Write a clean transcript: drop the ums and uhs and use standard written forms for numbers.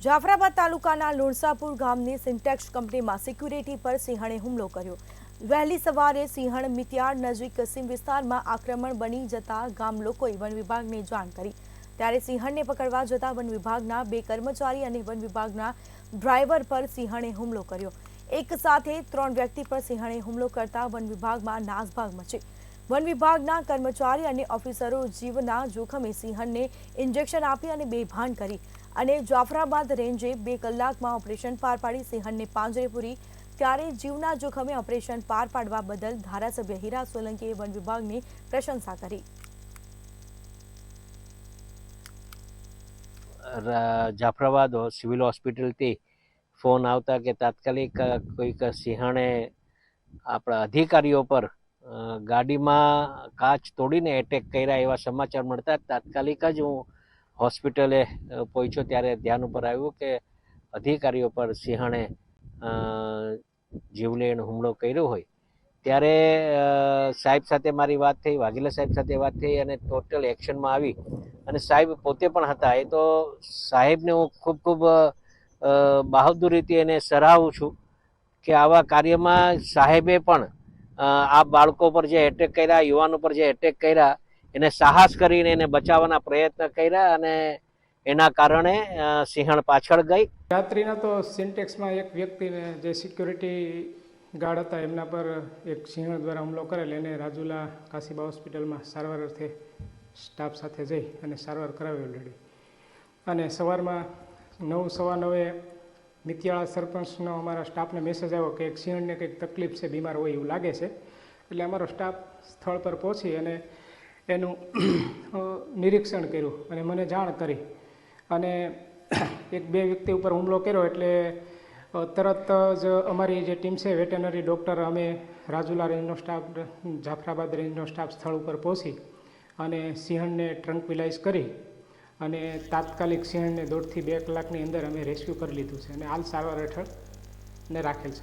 જાફરાબાદ તાલુકાના લુણસાપુર ગામની સિન્ટેક્સ કંપનીમાં સિક્યુરિટી પર સિંહણે હુમલો કર્યો। વહેલી સવારે સિંહણ મિતિયાળ નજીક સીમ વિસ્તારમાં આક્રમણ બની જતા ગામ લોકોએ વન વિભાગને જાણ કરી। ત્યારે સિંહણને પકડવા જતા વન વિભાગના 2 કર્મચારી અને વન વિભાગના ડ્રાઈવર પર સિંહણે હુમલો કર્યો। એક સાથે 3 વ્યક્તિ પર સિંહણે હુમલો કરતા વન વિભાગમાં નાસભાગ મચી। વન વિભાગના કર્મચારી અને ઓફિસરો જીવના જોખમે સિંહણને ઇન્જેક્શન આપી અને બેભાન કરી અને જાફરાબાદ રેન્જે 2 કલાકમાં ઓપરેશન પાર પાડી સિંહણને પાંજરે પૂરી। ત્યારે જીવના જોખમે ઓપરેશન પાર પાડવા બદલ ધારાસભ્ય હીરા સોલંકીએ વન વિભાગની પ્રશંસા કરી। જાફરાબાદ સિવિલ હોસ્પિટલથી ફોન આવતા કે તાત્કાલિક કોઈક સિંહણે આપણા અધિકારીઓ પર ગાડીમાં કાચ તોડીને એટેક કર્યા એવા સમાચાર મળતા તાત્કાલિક જ હું હોસ્પિટલે પહોંચ્યો। ત્યારે ધ્યાન ઉપર આવ્યું કે અધિકારીઓ પર સિંહણે જીવલેણ હુમલો કર્યો હોય। ત્યારે સાહેબ સાથે મારી વાત થઈ, વાઘેલા સાહેબ સાથે વાત થઈ અને ટોટલ એક્શનમાં આવી અને સાહેબ પોતે પણ હતા। એ તો સાહેબને હું ખૂબ બહાદુરીથી એને સરાહું છું કે આવા કાર્યમાં સાહેબે પણ આ બાળકો પર જે એટેક કર્યા, યુવાનો પર જે એટેક કર્યા, એને સાહસ કરીને એને બચાવવાના પ્રયત્ન કર્યા અને એના કારણે સિંહણ પાછળ ગઈ। રાત્રિના તો સિન્ટેક્સમાં એક વ્યક્તિને જે સિક્યુરિટી ગાર્ડ હતા એમના પર એક સિંહણ દ્વારા હુમલો કરેલ। એને રાજુલા કાશીબા હોસ્પિટલમાં સારવાર અર્થે સ્ટાફ સાથે જઈ અને સારવાર કરાવેલી। અને સવારમાં 9:15 મિતિયાળા સરપંચનો અમારા સ્ટાફને મેસેજ આવ્યો કે એક સિંહણને કંઈક તકલીફ છે, બીમાર હોય એવું લાગે છે। એટલે અમારો સ્ટાફ સ્થળ પર પહોંચી અને એનું નિરીક્ષણ કર્યું અને મને જાણ કરી અને 1-2 વ્યક્તિ ઉપર હુમલો કર્યો। એટલે તરત જ અમારી જે ટીમ છે વેટરનરી ડૉક્ટર, અમે રાજુલા રેન્જનો સ્ટાફ, જાફરાબાદ રેન્જનો સ્ટાફ સ્થળ ઉપર પહોંચી અને સિંહણને ટ્રંકવિલાઇઝ કરી અને તાત્કાલિક સિંહણને 1.5 થી 2 કલાકની અંદર અમે રેસ્ક્યુ કરી લીધું છે અને હાલ સારવાર હેઠળ ને રાખેલ છે।